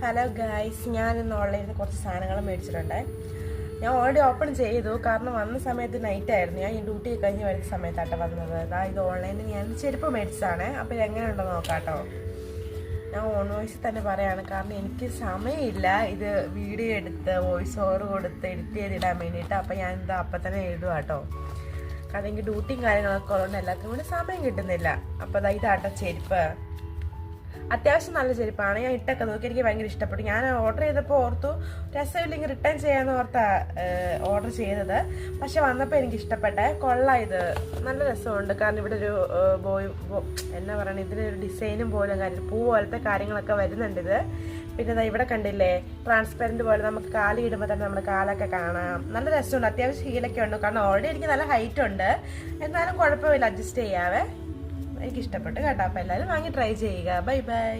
Hello guys, ഞാനിന്ന് ഓൺലൈനിൽ നിന്ന് കുറച്ച് സാധനങ്ങൾ മേടിച്ചിട്ടുണ്ട്. ഞാൻ ഓൾറെഡി ഓപ്പൺ ചെയ്തു, കാരണം വന്ന സമയത്ത് നൈറ്റ് ആയിരുന്നു. ഞാൻ ഈ ഡ്യൂട്ടി കഴിഞ്ഞ് വരുന്ന സമയത്താട്ടോ വന്നത്. ഇത് ഓൺലൈനിൽ ഞാൻ ചെരുപ്പ് മേടിച്ചതാണ്. അപ്പോൾ ഇത് എങ്ങനെയുണ്ടോ നോക്കാട്ടോ. ഞാൻ ഓൺ വോയിസിൽ തന്നെ പറയാണ്, കാരണം എനിക്ക് സമയമില്ല ഇത് വീഡിയോ എടുത്ത് വോയിസ് ഓവർ കൊടുത്ത് എഡിറ്റ് ചെയ്തിടാൻ വേണ്ടിയിട്ട്. അപ്പോൾ ഞാൻ എന്താ അപ്പം തന്നെ എഴുതുക കേട്ടോ. കാരണം എനിക്ക് ഡ്യൂട്ടിയും കാര്യങ്ങളൊക്കെ ഉള്ളതുകൊണ്ട് എല്ലാത്തിനും കൂടി സമയം കിട്ടുന്നില്ല. അപ്പോൾ ഇതാട്ടോ ചെരുപ്പ്. അത്യാവശ്യം നല്ല ചെരുപ്പാണ്. ഞാൻ ഇട്ടൊക്കെ നോക്കി, എനിക്ക് ഭയങ്കര ഇഷ്ടപ്പെട്ടു. ഞാൻ ഓർഡർ ചെയ്തപ്പോൾ ഓർത്തു രസമില്ലെങ്കിൽ റിട്ടേൺ ചെയ്യാമെന്ന് ഓർത്താ ഓർഡർ ചെയ്തത്. പക്ഷെ വന്നപ്പോൾ എനിക്ക് ഇഷ്ടപ്പെട്ടെ. കൊള്ളാം, ഇത് നല്ല രസമുണ്ട്. കാരണം ഇവിടെ ഒരു എന്നാ പറയുക, ഇതിനൊരു ഡിസൈനും പോലെ പൂ പോലത്തെ കാര്യങ്ങളൊക്കെ വരുന്നുണ്ട് ഇത്. പിന്നെ ഇവിടെ കണ്ടില്ലേ, ട്രാൻസ്പെറൻറ്റ് പോലെ നമുക്ക് കാലി ഇടുമ്പോൾ തന്നെ നമ്മുടെ കാലൊക്കെ കാണാം. നല്ല രസമുണ്ട്. അത്യാവശ്യം ഹീലൊക്കെ ഉണ്ട്. കാരണം ഓൾറെഡി എനിക്ക് നല്ല ഹൈറ്റ് ഉണ്ട്. എന്നാലും കുഴപ്പമില്ല, അഡ്ജസ്റ്റ് ചെയ്യാവേ. എനിക്ക് ഇഷ്ടപ്പെട്ടു കേട്ടോ. അപ്പോൾ എല്ലാവരും വാങ്ങി ട്രൈ ചെയ്യുക. Bye bye.